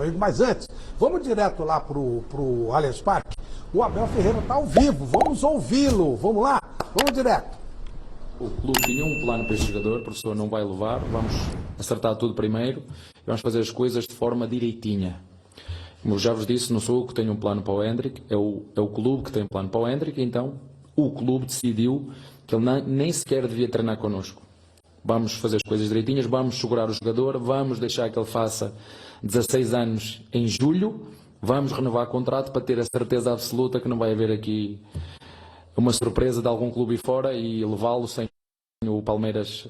meu amigo. Mas antes, vamos direto lá pro Allianz Parque. O Abel Ferreira está ao vivo, vamos ouvi-lo. Vamos lá? Vamos direto. O clube tinha um plano para este jogador, o professor não vai levar, vamos acertar tudo primeiro e vamos fazer as coisas de forma direitinha. Como já vos disse, não sou eu que tenho um plano para o Hendrick, é o clube que tem um plano para o Hendrick, então o clube decidiu que ele nem sequer devia treinar connosco. Vamos fazer as coisas direitinhas, vamos segurar o jogador, vamos deixar que ele faça 16 anos em julho, vamos renovar o contrato para ter a certeza absoluta que não vai haver aqui uma surpresa de algum clube fora e levá-lo sem o Palmeiras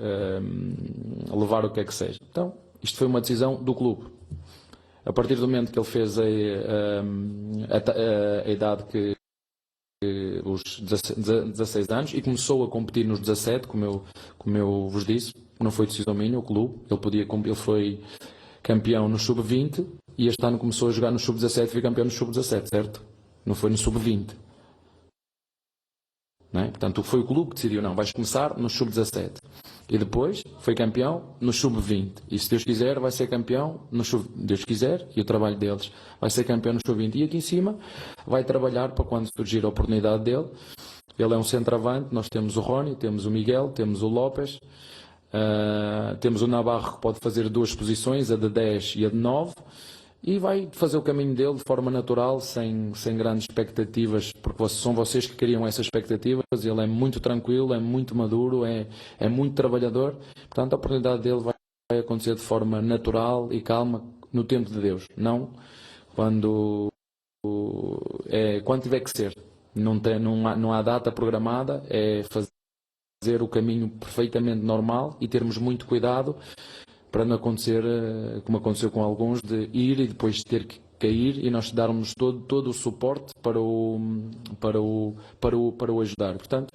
levar o que é que seja. Então, isto foi uma decisão do clube. A partir do momento que ele fez a idade que os 16 anos e começou a competir nos 17, como eu vos disse, não foi decisão minha, o clube, ele foi campeão no sub-20 e este ano começou a jogar no sub-17 e foi campeão no sub-17, certo? Não foi no sub-20. Não é? Portanto, foi o clube que decidiu, não, vais começar no sub-17. E depois foi campeão no sub-20. E se Deus quiser, vai ser campeão no Deus quiser, e o trabalho deles vai ser campeão no sub-20. E aqui em cima vai trabalhar para quando surgir a oportunidade dele. Ele é um centroavante, nós temos o Rony, temos o Miguel, temos o Lopes, temos o Navarro que pode fazer duas posições, a de 10 e a de 9. E vai fazer o caminho dele de forma natural, sem grandes expectativas, porque são vocês que criam essas expectativas. Ele é muito tranquilo, é muito maduro, é muito trabalhador. Portanto, a oportunidade dele vai acontecer de forma natural e calma, no tempo de Deus. Não quando tiver que ser. Não há data programada, é fazer o caminho perfeitamente normal e termos muito cuidado para não acontecer, como aconteceu com alguns, de ir e depois ter que cair e nós darmos todo o suporte para o ajudar. Portanto,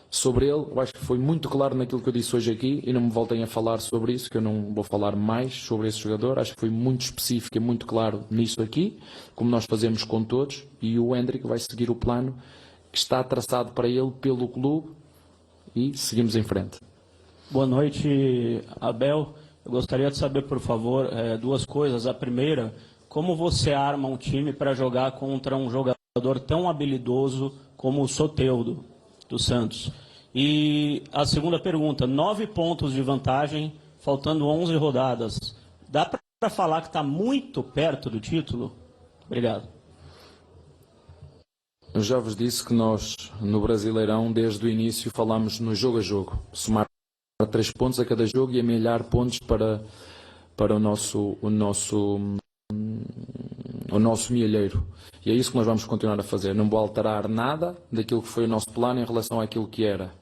sobre ele, eu acho que foi muito claro naquilo que eu disse hoje aqui e não me voltem a falar sobre isso, que eu não vou falar mais sobre esse jogador. Acho que foi muito específico e muito claro nisso aqui, como nós fazemos com todos, e o Hendrick vai seguir o plano que está traçado para ele pelo clube e seguimos em frente. Boa noite, Abel. Eu gostaria de saber, por favor, duas coisas. A primeira, como você arma um time para jogar contra um jogador tão habilidoso como o Soteldo, do Santos? E a segunda pergunta, 9 pontos de vantagem, faltando 11 rodadas. Dá para falar que está muito perto do título? Obrigado. Eu já vos disse que nós, no Brasileirão, desde o início, falamos no jogo a jogo. Somar 3 pontos a cada jogo e amelhar pontos para o nosso milheiro. E é isso que nós vamos continuar a fazer. Não vou alterar nada daquilo que foi o nosso plano em relação àquilo que era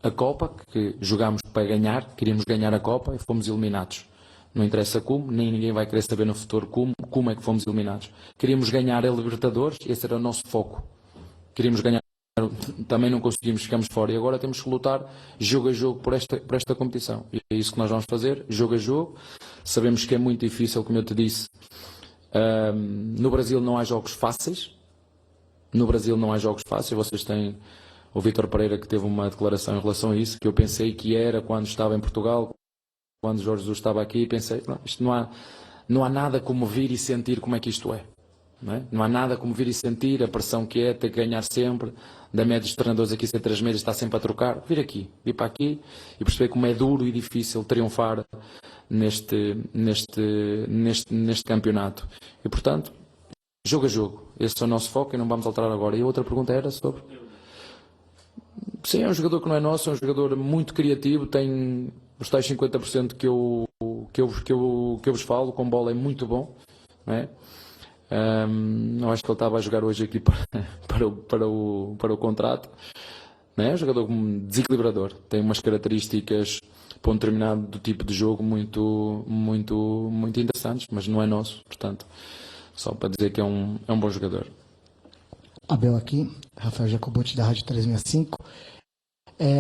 a Copa, que jogámos para ganhar, queríamos ganhar a Copa e fomos eliminados. Não interessa como, nem ninguém vai querer saber no futuro como é que fomos eliminados. Queríamos ganhar a Libertadores, esse era o nosso foco. Queríamos ganhar, também não conseguimos, ficamos fora. E agora temos que lutar jogo a jogo por esta competição. E é isso que nós vamos fazer, jogo a jogo. Sabemos que é muito difícil, como eu te disse. No Brasil não há jogos fáceis. No Brasil não há jogos fáceis. Vocês têm o Vítor Pereira que teve uma declaração em relação a isso, que eu pensei que era quando estava em Portugal, quando Jorge Jesus estava aqui, e pensei, não há nada como vir e sentir como é que isto é. Não há nada como vir e sentir a pressão que é, ter que ganhar sempre, da média dos treinadores aqui ser 3 meses, está sempre a trocar, vir para aqui e perceber como é duro e difícil triunfar neste campeonato. E portanto, jogo a jogo, esse é o nosso foco e não vamos alterar agora. E a outra pergunta era sobre... Sim, é um jogador que não é nosso, é um jogador muito criativo, tem os tais 50% que eu vos falo, com bola é muito bom, não é? Eu acho que ele estava a jogar hoje aqui para o contrato, não é? Um jogador desequilibrador, tem umas características para um determinado tipo de jogo muito interessantes, mas não é nosso, portanto, só para dizer que é um bom jogador. Abel aqui, Rafael Jacobotti da Rádio 365.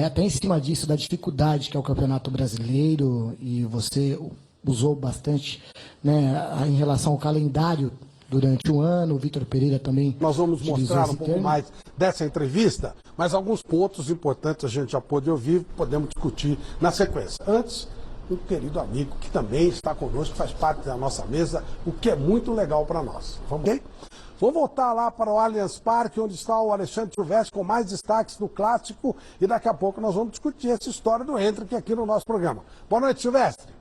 Até em cima disso, da dificuldade que é o Campeonato Brasileiro, e você usou bastante, né, em relação ao calendário durante o ano, o Vítor Pereira também. Nós vamos mostrar um pouco mais dessa entrevista, mas alguns pontos importantes a gente já pôde ouvir, podemos discutir na sequência. Antes, um querido amigo que também está conosco, faz parte da nossa mesa, o que é muito legal para nós. Vamos ver? Vou voltar lá para o Allianz Parque, onde está o Alexandre Silvestre com mais destaques do Clássico, e daqui a pouco nós vamos discutir essa história do Hendrick aqui no nosso programa. Boa noite, Silvestre.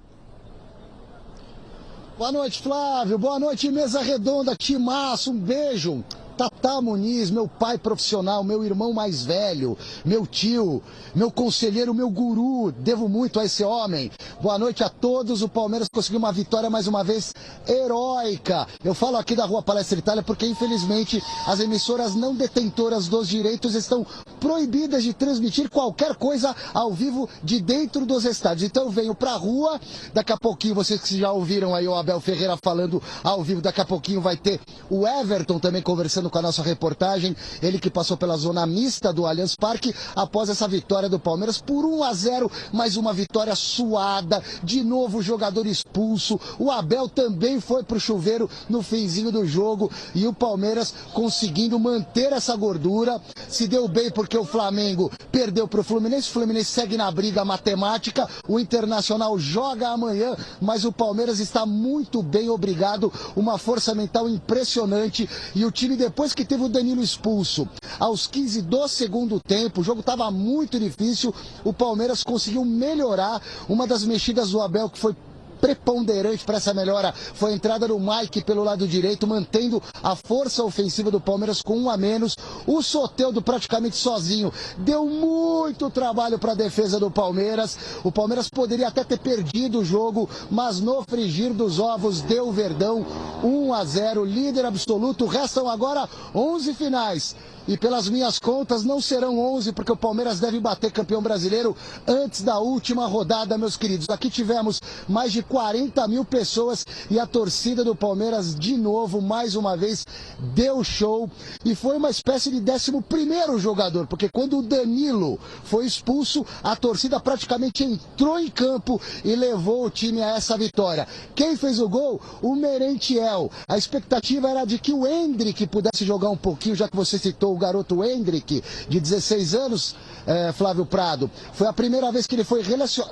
Boa noite, Flávio. Boa noite, mesa redonda. Timaço, um beijo. Tata Muniz, meu pai profissional, meu irmão mais velho, meu tio, meu conselheiro, meu guru, devo muito a esse homem. Boa noite a todos, o Palmeiras conseguiu uma vitória mais uma vez heróica. Eu falo aqui da Rua Palestra Itália porque infelizmente as emissoras não detentoras dos direitos estão proibidas de transmitir qualquer coisa ao vivo de dentro dos estádios. Então eu venho pra rua, daqui a pouquinho, vocês que já ouviram aí o Abel Ferreira falando ao vivo, daqui a pouquinho vai ter o Everton também conversando com a nossa reportagem, ele que passou pela zona mista do Allianz Parque após essa vitória do Palmeiras por 1-0, mais uma vitória suada, de novo jogador expulso, o Abel também foi pro chuveiro no finzinho do jogo e o Palmeiras conseguindo manter essa gordura, se deu bem porque o Flamengo perdeu pro Fluminense, o Fluminense segue na briga matemática, o Internacional joga amanhã, mas o Palmeiras está muito bem, obrigado, uma força mental impressionante e o time depois que teve o Danilo expulso, aos 15 do segundo tempo, o jogo estava muito difícil, o Palmeiras conseguiu melhorar, uma das mexidas do Abel que foi preponderante para essa melhora foi a entrada do Mike pelo lado direito, mantendo a força ofensiva do Palmeiras com 1 a menos. O Soteldo praticamente sozinho deu muito trabalho para a defesa do Palmeiras. O Palmeiras poderia até ter perdido o jogo, mas no frigir dos ovos deu o Verdão 1-0, líder absoluto. Restam agora 11 finais. E pelas minhas contas não serão 11, porque o Palmeiras deve bater campeão brasileiro antes da última rodada, meus queridos. Aqui tivemos mais de 40 mil pessoas e a torcida do Palmeiras, de novo, mais uma vez, deu show. E foi uma espécie de 11º jogador, porque quando o Danilo foi expulso, a torcida praticamente entrou em campo e levou o time a essa vitória. Quem fez o gol? O Merentiel. A expectativa era de que o Hendrick pudesse jogar um pouquinho, já que você citou o garoto Hendrick, de 16 anos, Flávio Prado. Foi a primeira vez que ele foi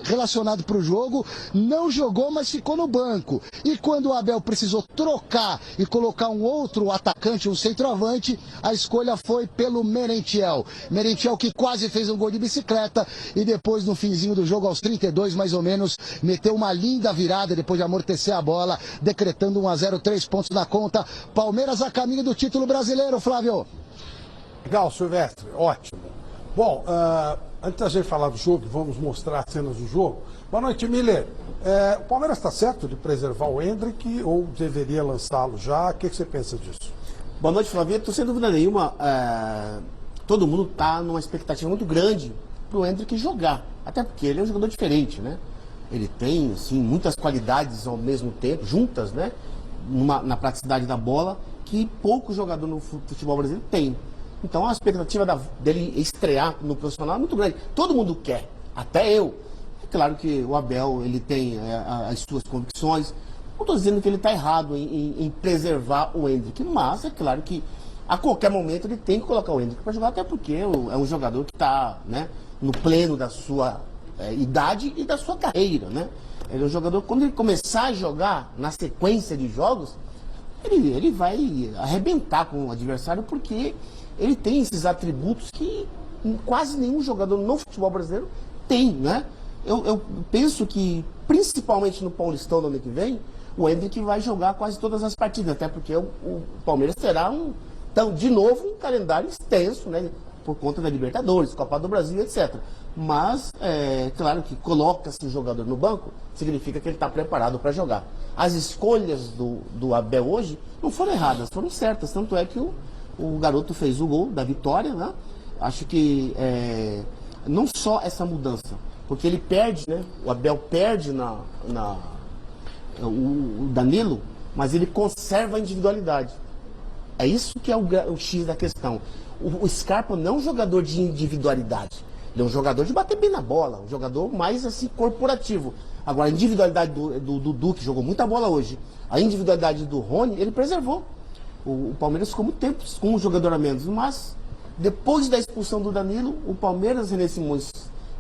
relacionado para o jogo, não jogou, mas ficou no banco. E quando o Abel precisou trocar e colocar um outro atacante, um centroavante, a escolha foi pelo Merentiel. Merentiel que quase fez um gol de bicicleta e depois, no finzinho do jogo, aos 32 mais ou menos, meteu uma linda virada depois de amortecer a bola, decretando 1-0, 3 pontos na conta. Palmeiras a caminho do título brasileiro, Flávio. Legal, Silvestre, ótimo. Bom, antes da gente falar do jogo, vamos mostrar as cenas do jogo. Boa noite, Miller. O Palmeiras está certo de preservar o Hendrick ou deveria lançá-lo já? O que você pensa disso? Boa noite, Flávio. Sem dúvida nenhuma, todo mundo está numa expectativa muito grande para o Hendrick jogar. Até porque ele é um jogador diferente, né? Ele tem, assim, muitas qualidades ao mesmo tempo, juntas, né? Na praticidade da bola, que pouco jogador no futebol brasileiro tem. Então a expectativa dele estrear no profissional é muito grande. Todo mundo quer, até eu. É claro que o Abel ele tem as suas convicções. Não estou dizendo que ele está errado em preservar o Hendrick, mas é claro que a qualquer momento ele tem que colocar o Hendrick para jogar, até porque é um jogador que está, né, no pleno da sua idade e da sua carreira. Né? Ele é um jogador, quando ele começar a jogar na sequência de jogos, ele vai arrebentar com o adversário, porque ele tem esses atributos que quase nenhum jogador no futebol brasileiro tem, né? Eu penso que, principalmente no Paulistão do ano que vem, o Hendrick vai jogar quase todas as partidas, até porque o Palmeiras terá de novo um calendário extenso, né? Por conta da Libertadores, Copa do Brasil, etc. Mas, claro que coloca-se o jogador no banco, significa que ele está preparado para jogar. As escolhas do Abel hoje não foram erradas, foram certas, tanto é que o garoto fez o gol da vitória, né? Acho que não só essa mudança, porque ele perde, né? O Abel perde o Danilo, mas ele conserva a individualidade. É isso que é o X da questão. O Scarpa não é um jogador de individualidade, ele é um jogador de bater bem na bola, um jogador mais assim corporativo. Agora a individualidade do Dudu, que jogou muita bola hoje, a individualidade do Rony, ele preservou. O Palmeiras ficou muito tempo com um jogador a menos, mas depois da expulsão do Danilo, o Palmeiras, René Simões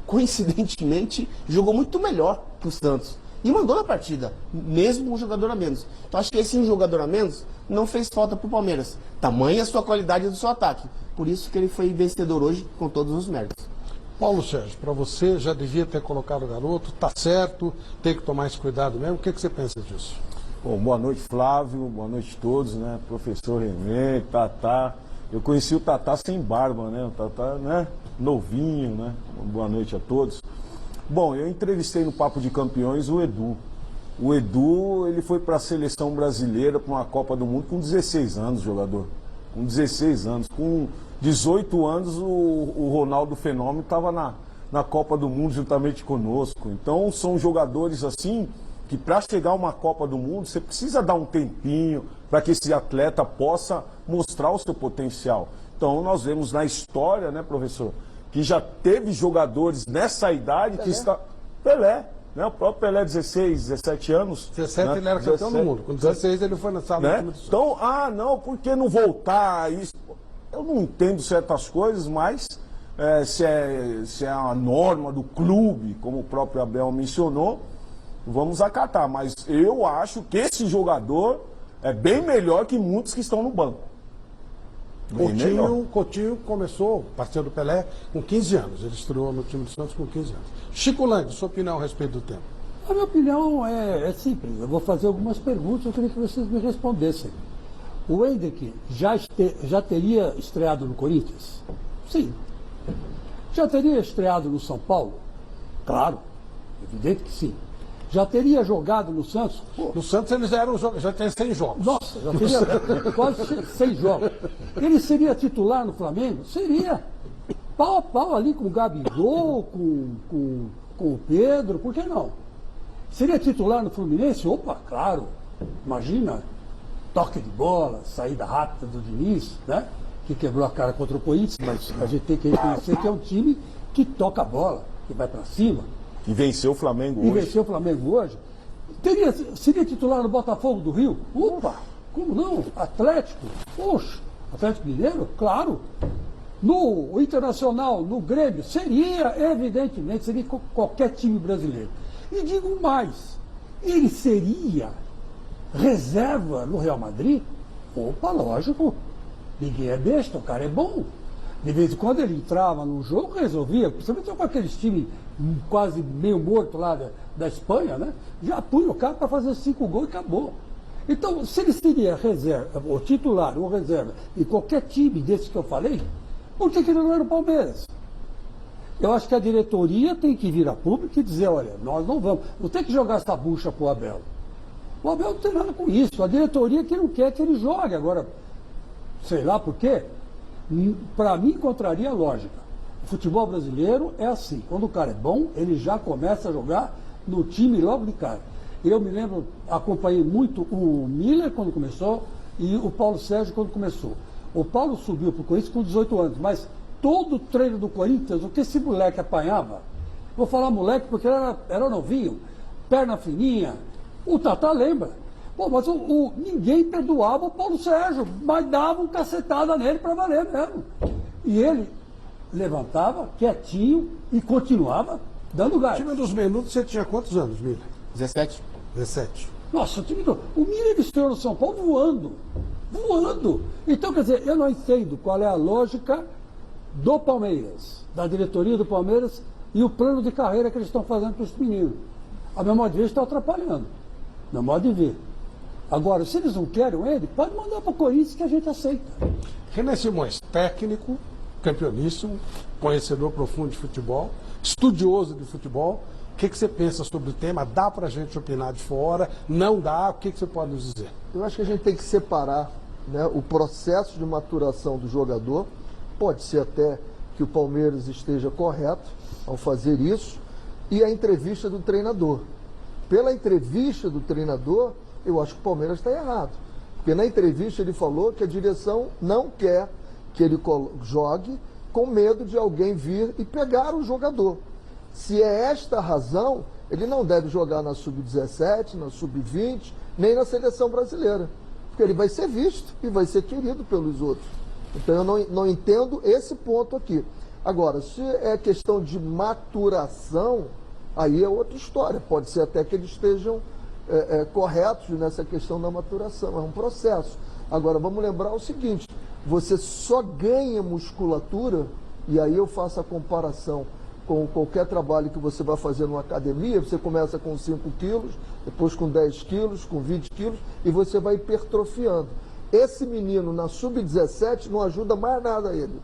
coincidentemente, jogou muito melhor que o Santos. E mandou na partida, mesmo um jogador a menos. Então acho que esse um jogador a menos não fez falta pro Palmeiras. Tamanha a sua qualidade do seu ataque. Por isso que ele foi vencedor hoje com todos os méritos. Paulo Sérgio, para você, já devia ter colocado o garoto, tá certo, tem que tomar esse cuidado mesmo. O que você pensa disso? Bom, boa noite, Flávio, boa noite a todos, né? Professor Renê, Tatá. Eu conheci o Tatá sem barba, né? O Tatá, né? Novinho, né? Boa noite a todos. Bom, eu entrevistei no Papo de Campeões o Edu. O Edu, ele foi para a seleção brasileira, para uma Copa do Mundo com 16 anos, jogador. Com 16 anos. Com 18 anos, o Ronaldo Fenômeno estava na Copa do Mundo juntamente conosco. Então, são jogadores assim que para chegar a uma Copa do Mundo, você precisa dar um tempinho para que esse atleta possa mostrar o seu potencial. Então, nós vemos na história, né, professor, que já teve jogadores nessa idade que está... Pelé, né? O próprio Pelé, 16, 17 anos. 17 né? ele era campeão do mundo. Com 16 ele foi lançado no né? time do Santos. Então, não, por que não voltar a isso? Eu não entendo certas coisas, mas se é a norma do clube, como o próprio Abel mencionou, vamos acatar. Mas eu acho que esse jogador é bem melhor que muitos que estão no banco. Coutinho começou, parceiro do Pelé, com 15 anos. Ele estreou no time do Santos com 15 anos. Chico Lang, sua opinião a respeito do tempo? A minha opinião é simples. Eu vou fazer algumas perguntas, eu queria que vocês me respondessem. O Hendrick já teria estreado no Corinthians? Sim. Já teria estreado no São Paulo? Claro, evidente que sim. Já teria jogado no Santos? Pô. No Santos eles já tem 100 jogos. Nossa, já teria quase 100 jogos. Ele seria titular no Flamengo? Seria. Pau a pau ali com o Gabigol, com o Pedro, por que não? Seria titular no Fluminense? Opa, claro. Imagina, toque de bola, saída rápida do Diniz, né? Que quebrou a cara contra o Corinthians, mas a gente tem que reconhecer que é um time que toca a bola, que vai para cima. E venceu o Flamengo E hoje. venceu o Flamengo hoje. Seria titular no Botafogo do Rio? Opa, como não? Atlético? Poxa, Atlético Mineiro? Claro. No Internacional, no Grêmio? Seria, evidentemente, seria qualquer time brasileiro. E digo mais, ele seria reserva no Real Madrid? Opa, lógico. Ninguém é besta, o cara é bom. De vez em quando ele entrava no jogo, resolvia, principalmente com aqueles times quase meio morto lá da Espanha, né? Já punha o cara para fazer 5 gols e acabou. Então, se ele seria reserva, ou titular, ou reserva, em qualquer time desses que eu falei, por que ele não era o Palmeiras? Eu acho que a diretoria tem que vir a público e dizer, olha, nós não vamos, não tem que jogar essa bucha pro Abel. O Abel não tem nada com isso, a diretoria que não quer que ele jogue. Agora, sei lá por quê, para mim encontraria a lógica. O futebol brasileiro é assim, quando o cara é bom, ele já começa a jogar no time logo de cara. Eu me lembro, acompanhei muito o Miller quando começou e o Paulo Sérgio quando começou. O Paulo subiu para o Corinthians com 18 anos, mas todo treino do Corinthians, o que esse moleque apanhava, vou falar moleque porque era novinho, perna fininha, o Tatá lembra. Pô, mas ninguém perdoava o Paulo Sérgio, mas dava um cacetada nele para valer mesmo. E ele levantava quietinho e continuava dando gás. No time dos Menudos, você tinha quantos anos, Miller? 17. 17. Nossa, o Miller estreou no São Paulo voando. Voando. Então, quer dizer, eu não entendo qual é a lógica do Palmeiras, da diretoria do Palmeiras e o plano de carreira que eles estão fazendo para os meninos. A meu modo de ver está atrapalhando. Meu modo de ver. Agora, se eles não querem ele, pode mandar para o Corinthians que a gente aceita. René Simões, técnico, campeoníssimo, conhecedor profundo de futebol, estudioso de futebol. O que você pensa sobre o tema? Dá para a gente opinar de fora? Não dá? O que você pode nos dizer? Eu acho que a gente tem que separar, né, o processo de maturação do jogador. Pode ser até que o Palmeiras esteja correto ao fazer isso, e a entrevista do treinador. Pela entrevista do treinador, eu acho que o Palmeiras está errado. Porque na entrevista ele falou que a direção não quer que ele jogue com medo de alguém vir e pegar o jogador. Se é esta a razão, ele não deve jogar na Sub-17, na Sub-20, nem na seleção brasileira. Porque ele vai ser visto e vai ser querido pelos outros. Então eu não entendo esse ponto aqui. Agora, se é questão de maturação, aí é outra história. Pode ser até que eles estejam corretos nessa questão da maturação. É um processo. Agora, vamos lembrar o seguinte, você só ganha musculatura, e aí eu faço a comparação com qualquer trabalho que você vai fazer numa academia, você começa com 5 quilos, depois com 10 quilos, com 20 quilos, e você vai hipertrofiando. Esse menino na sub-17 não ajuda mais nada a ele.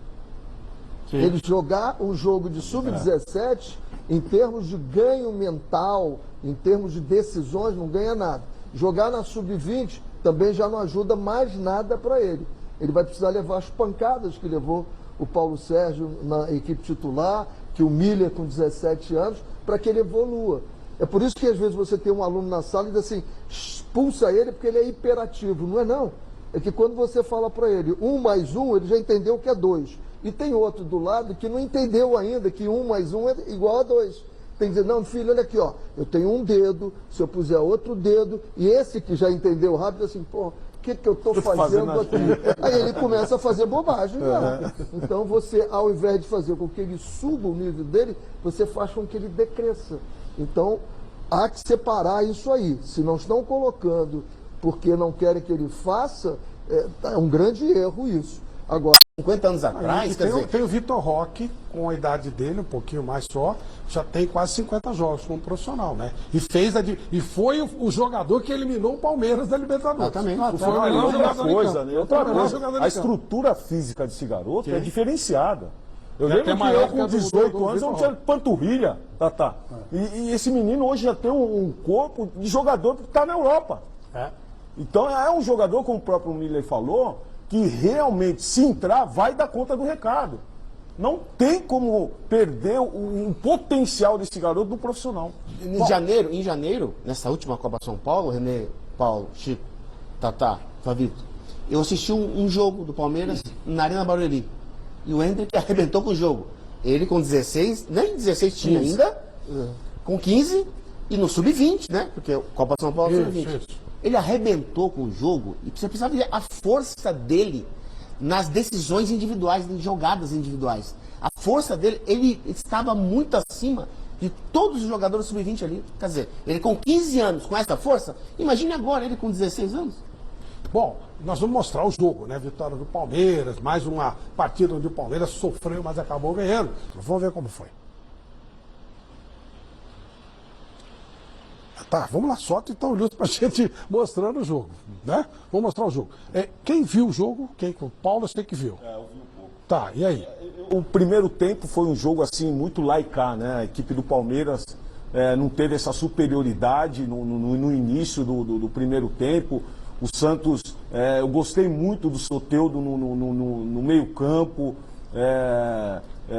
Sim. Ele jogar um jogo de sub-17, em termos de ganho mental, em termos de decisões, não ganha nada. Jogar na sub-20 também já não ajuda mais nada para ele. Ele vai precisar levar as pancadas que levou o Paulo Sérgio na equipe titular, que o Miller com 17 anos, para que ele evolua. É por isso que às vezes você tem um aluno na sala e diz assim, expulsa ele porque ele é hiperativo. Não é não. É que quando você fala para ele 1 mais 1, ele já entendeu que é 2. E tem outro do lado que não entendeu ainda que 1 mais 1 é igual a 2. Tem que dizer, não, filho, olha aqui, ó, eu tenho um dedo, se eu puser outro dedo, e esse que já entendeu rápido, assim, pô, o que eu estou fazendo aqui? Aí ele começa a fazer bobagem, né? Então você, ao invés de fazer com que ele suba o nível dele, você faz com que ele decresça. Então, há que separar isso aí. Se não estão colocando porque não querem que ele faça, é um grande erro isso. Agora, 50 anos atrás, tem o Vitor Roque, com a idade dele, um pouquinho mais só, já tem quase 50 jogos como profissional, né? E foi o jogador que eliminou o Palmeiras da Libertadores. Exatamente. Foi o melhor jogador de coisa, campo. né? Outra coisa, a estrutura física desse garoto é diferenciada. Eu lembro que eu com 18 anos eu não tinha panturrilha, Tatá. E esse menino hoje já tem um corpo de jogador que está na Europa. Então é um jogador, como o próprio Miller falou, que realmente, se entrar, vai dar conta do recado. Não tem como perder o potencial desse garoto do profissional. Em janeiro, nessa última Copa São Paulo, Renê, Paulo, Chico, Tatá, Fabito, eu assisti um jogo do Palmeiras na Arena Barueri. E o Hendrick arrebentou com o jogo. Ele com 16, nem 16 tinha ainda, com 15 e no sub-20, né? Porque Copa São Paulo é sub-20. Ele arrebentou com o jogo e você precisa ver a força dele nas decisões individuais, em jogadas individuais. A força dele, ele estava muito acima de todos os jogadores sub-20 ali. Quer dizer, ele com 15 anos, com essa força, imagine agora ele com 16 anos. Bom, nós vamos mostrar o jogo, né? Vitória do Palmeiras, mais uma partida onde o Palmeiras sofreu, mas acabou ganhando. Vamos ver como foi. Tá, vamos lá, solta então o Lúcio pra gente mostrando o jogo, né? Vamos mostrar o jogo. Quem viu o jogo? O Paulo, você que viu. Eu vi um pouco. Tá, e aí? O primeiro tempo foi um jogo assim muito laicar, né? A equipe do Palmeiras não teve essa superioridade no início do primeiro tempo. O Santos, eu gostei muito do Soteldo no meio campo.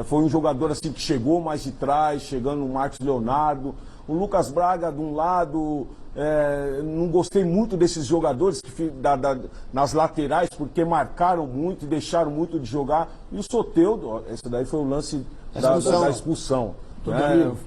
Foi um jogador assim que chegou mais de trás, chegando no Marcos Leonardo. O Lucas Braga, de um lado, não gostei muito desses jogadores nas laterais, porque marcaram muito e deixaram muito de jogar. E o Soteldo, esse daí foi o lance da expulsão.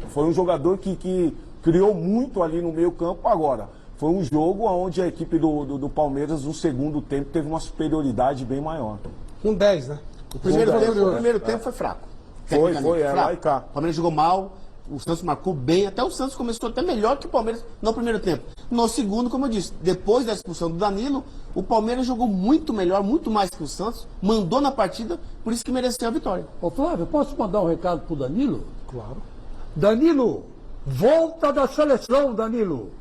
Foi um jogador que criou muito ali no meio campo. Agora, foi um jogo onde a equipe do Palmeiras, no segundo tempo, teve uma superioridade bem maior. Com 10, né? O primeiro tempo foi fraco. Foi, lá e cá. O Palmeiras jogou mal. O Santos marcou bem, até o Santos começou até melhor que o Palmeiras no primeiro tempo. No segundo, como eu disse, depois da expulsão do Danilo, o Palmeiras jogou muito melhor, muito mais que o Santos, mandou na partida, por isso que mereceu a vitória. Ô Flávio, posso mandar um recado pro Danilo? Claro. Danilo, volta da seleção, Danilo.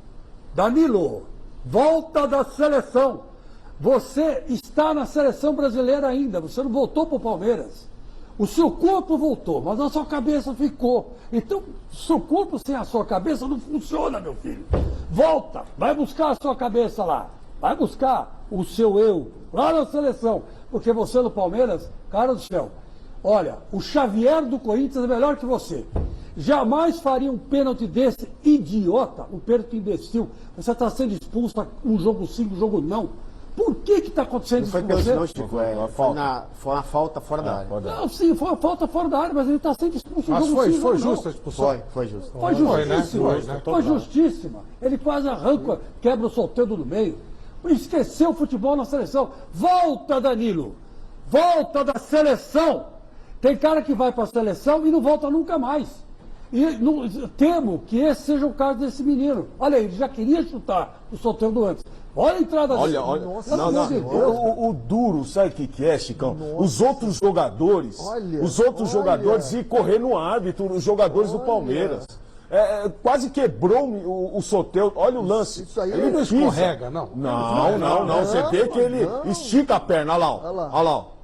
Danilo, volta da seleção. Você está na seleção brasileira ainda, você não voltou pro Palmeiras. O seu corpo voltou, mas a sua cabeça ficou. Então, seu corpo sem a sua cabeça não funciona, meu filho. Volta, vai buscar a sua cabeça lá. Vai buscar o seu eu lá na seleção. Porque você no Palmeiras, cara do céu, olha, o Xavier do Corinthians é melhor que você. Jamais faria um pênalti desse idiota, um pênalti imbecil. Você está sendo expulso um jogo sim, um jogo não. Por que está acontecendo isso com você? Não, Chico, foi uma falta fora da área. Não, sim, foi uma falta fora da área, mas ele está sendo expulso. Mas foi justa a expulsão? Foi justa. Foi justíssima. Foi justíssima. Ele quase arranca, quebra o Soteldo no meio. Esqueceu o futebol na seleção. Volta, Danilo. Volta da seleção. Tem cara que vai para a seleção e não volta nunca mais. E temo que esse seja o caso desse menino. Olha, ele já queria chutar o Soteldo antes. Olha a entrada dele. Olha, Nossa, não, pelo amor de Deus. o duro, sabe o que é, Chicão? Os outros jogadores, Olha. iam correr no árbitro, os jogadores do Palmeiras. Quase quebrou o Soteldo. Olha o lance. Isso aí ele Não pisa. escorrega, não. Não. Você vê que ele estica a perna.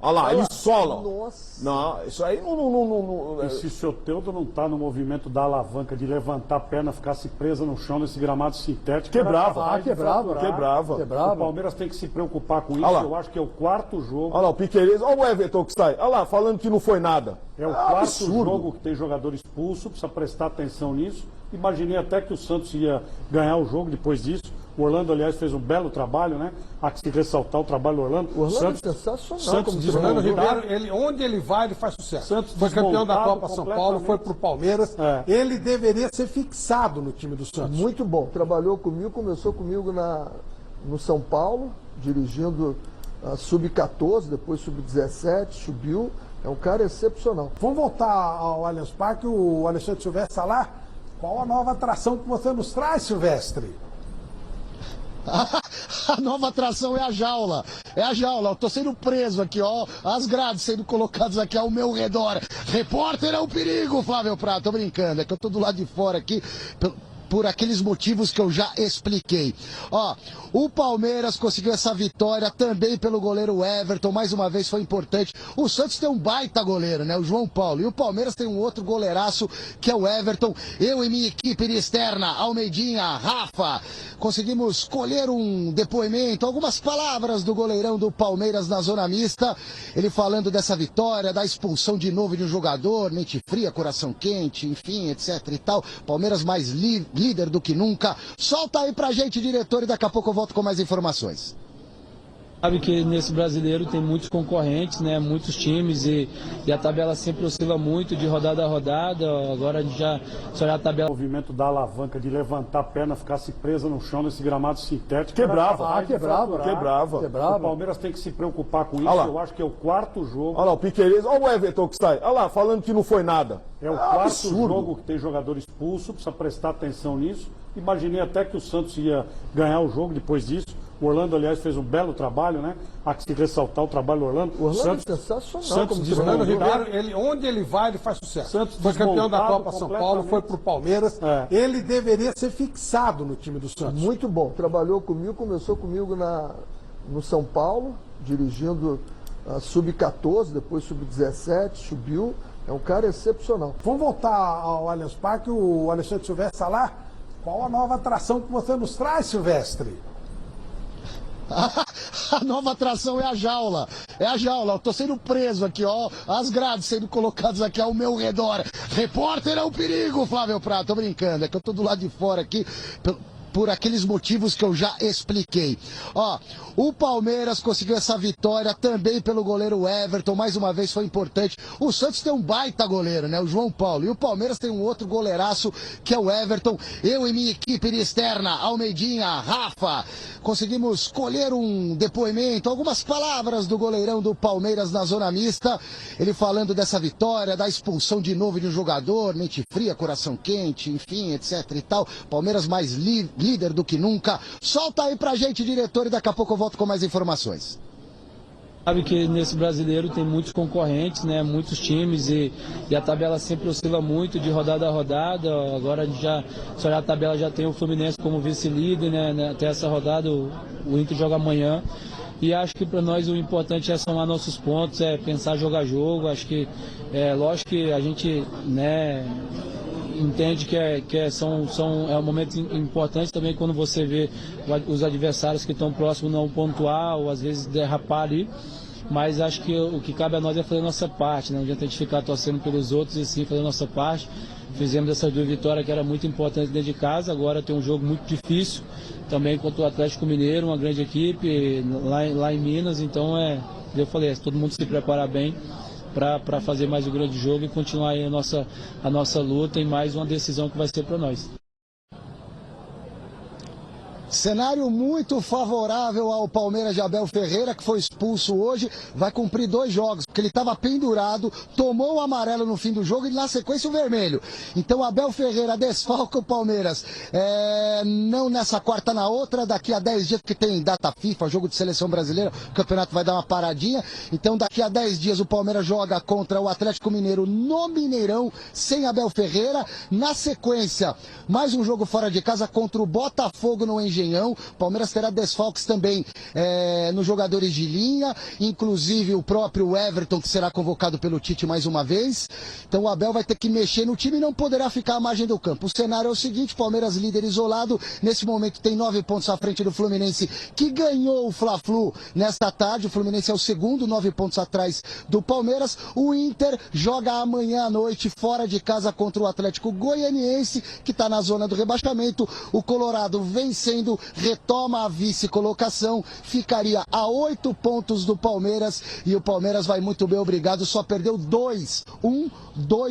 Olha lá, ele sola. Nossa. Não, isso aí não. E se o Soteldo não está no movimento da alavanca, de levantar a perna, ficasse presa no chão nesse gramado sintético, Quebrava. quebrava. Quebrava. O Palmeiras tem que se preocupar com isso. Olha lá. Eu acho que é o quarto jogo. Olha lá, o Piqueires, olha o Everton que sai. Olha lá, falando que não foi nada. É o quarto absurdo. jogo que tem jogador expulso, precisa prestar atenção nisso. Imaginei até que o Santos ia ganhar o jogo depois disso. O Orlando, aliás, fez um belo trabalho, né? Há que se ressaltar o trabalho do Orlando. O Orlando Santos, é sensacional. Santos como Fernando desmontado. Ribeiro, onde ele vai, ele faz sucesso. Santos foi campeão da desmontado Copa São Paulo, foi pro Palmeiras. É. Ele deveria ser fixado no time do Santos. Muito bom. Trabalhou comigo, começou comigo no São Paulo, dirigindo a Sub-14, depois Sub-17, subiu. É um cara excepcional. Vamos voltar ao Allianz Parque, o Alexandre Silvestre está lá. Qual a nova atração que você nos traz, Silvestre? A nova atração é a jaula. É a jaula. Eu tô sendo preso aqui, ó. As grades sendo colocadas aqui ao meu redor. Repórter é um perigo, Flávio Prado. Tô brincando. É que eu tô do lado de fora aqui. Por aqueles motivos que eu já expliquei. Ó, o Palmeiras conseguiu essa vitória também pelo goleiro Everton, mais uma vez foi importante. O Santos tem um baita goleiro, né, o João Paulo, e o Palmeiras tem um outro goleiraço, que é o Everton. Eu e minha equipe externa, Almeidinha, Rafa, conseguimos colher um depoimento, algumas palavras do goleirão do Palmeiras na zona mista, ele falando dessa vitória, da expulsão de novo de um jogador, mente fria, coração quente, enfim, etc e tal. Palmeiras mais líder do que nunca. Solta aí pra gente, diretor, e daqui a pouco eu volto com mais informações. Sabe que nesse brasileiro tem muitos concorrentes, né? Muitos times e a tabela sempre oscila muito de rodada a rodada. Agora a gente já olhar a tabela. O movimento da alavanca, de levantar a perna, ficasse presa no chão nesse gramado sintético. Quebrava. Quebrava. O Palmeiras tem que se preocupar com isso. Olha lá. Eu acho que é o quarto jogo. Olha lá, o Piqueires, olha o Everton que sai. Olha lá, falando que não foi nada. É o quarto absurdo. jogo que tem jogador expulso, precisa prestar atenção nisso. Imaginei até que o Santos ia ganhar o jogo depois disso. O Orlando, aliás, fez um belo trabalho, né? Há que se ressaltar o trabalho do Orlando. O Orlando Santos, é sensacional. Santos como Fernando desmontado. Ribeiro, onde ele vai, ele faz sucesso. Santos foi campeão da desmontado Copa São Paulo, foi pro Palmeiras. É. Ele deveria ser fixado no time do Santos. Muito bom. Trabalhou comigo, começou comigo no São Paulo, dirigindo a Sub-14, depois Sub-17, subiu. É um cara excepcional. Vamos voltar ao Allianz Parque, o Alexandre Silvestre está lá. Qual a nova atração que você nos traz, Silvestre? A nova atração é a jaula. É a jaula. Eu tô sendo preso aqui, ó. As grades sendo colocadas aqui ao meu redor. Repórter é um perigo, Flávio Prado. Tô brincando. É que eu tô do lado de fora aqui. Por aqueles motivos que eu já expliquei. Ó, o Palmeiras conseguiu essa vitória também pelo goleiro Everton, mais uma vez foi importante. O Santos tem um baita goleiro, né, o João Paulo, e o Palmeiras tem um outro goleiraço, que é o Everton. Eu e minha equipe externa, Almeidinha, Rafa, conseguimos colher um depoimento, algumas palavras do goleirão do Palmeiras na zona mista, ele falando dessa vitória, da expulsão de novo de um jogador, mente fria, coração quente, enfim, etc e tal. Palmeiras mais líder do que nunca. Solta aí pra gente, diretor, e daqui a pouco eu volto com mais informações. Sabe que nesse brasileiro tem muitos concorrentes, né? Muitos times e a tabela sempre oscila muito de rodada a rodada. Agora a gente já, se olhar a tabela, já tem o Fluminense como vice-líder, né? Até essa rodada o Inter joga amanhã. E acho que para nós o importante é somar nossos pontos, é pensar jogar jogo. Acho que lógico que a gente, né, entende que é um momento importante também quando você vê os adversários que estão próximos não pontuar ou às vezes derrapar ali, mas acho que o que cabe a nós é fazer a nossa parte, não adianta a gente ficar torcendo pelos outros e sim fazer a nossa parte. Fizemos essas 2 vitórias que era muito importante dentro de casa, agora tem um jogo muito difícil também contra o Atlético Mineiro, uma grande equipe lá em Minas, então eu falei, todo mundo se preparar bem para fazer mais um grande jogo e continuar aí a nossa luta em mais uma decisão que vai ser para nós. Cenário muito favorável ao Palmeiras de Abel Ferreira, que foi expulso hoje, vai cumprir 2 jogos, porque ele estava pendurado, tomou o amarelo no fim do jogo e na sequência o vermelho. Então Abel Ferreira desfalca o Palmeiras, não nessa quarta, na outra, daqui a 10 dias, porque tem data FIFA, jogo de seleção brasileira, o campeonato vai dar uma paradinha, então daqui a 10 dias o Palmeiras joga contra o Atlético Mineiro no Mineirão, sem Abel Ferreira. Na sequência, mais um jogo fora de casa contra o Botafogo no Engenhão. O Palmeiras terá desfalques também nos jogadores de linha, inclusive o próprio Everton, que será convocado pelo Tite mais uma vez. Então o Abel vai ter que mexer no time e não poderá ficar à margem do campo. O cenário é o seguinte: Palmeiras líder isolado, nesse momento tem 9 pontos à frente do Fluminense, que ganhou o Fla-Flu nesta tarde. O Fluminense é o segundo, 9 pontos atrás do Palmeiras. O Inter joga amanhã à noite fora de casa contra o Atlético Goianiense, que está na zona do rebaixamento. O Colorado vencendo, retoma a vice-colocação, ficaria a 8 pontos do Palmeiras, e o Palmeiras vai muito bem, obrigado, só perdeu 2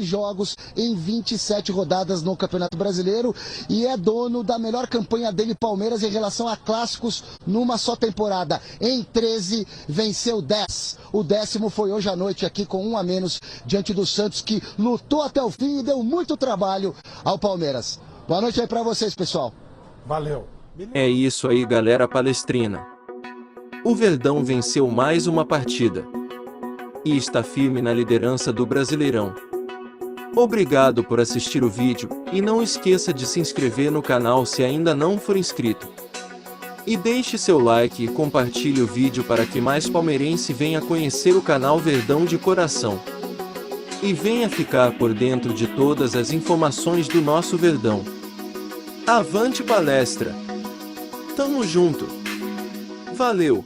jogos em 27 rodadas no Campeonato Brasileiro, e é dono da melhor campanha dele, Palmeiras, em relação a clássicos numa só temporada. Em 13, venceu 10. O 10º foi hoje à noite aqui com 1 a menos diante do Santos, que lutou até o fim e deu muito trabalho ao Palmeiras. Boa noite aí pra vocês, pessoal. Valeu. É isso aí, galera palestrina. O Verdão venceu mais uma partida e está firme na liderança do Brasileirão. Obrigado por assistir o vídeo e não esqueça de se inscrever no canal se ainda não for inscrito. E deixe seu like e compartilhe o vídeo para que mais palmeirense venha conhecer o canal Verdão de Coração. E venha ficar por dentro de todas as informações do nosso Verdão. Avante palestra! Tamo junto! Valeu!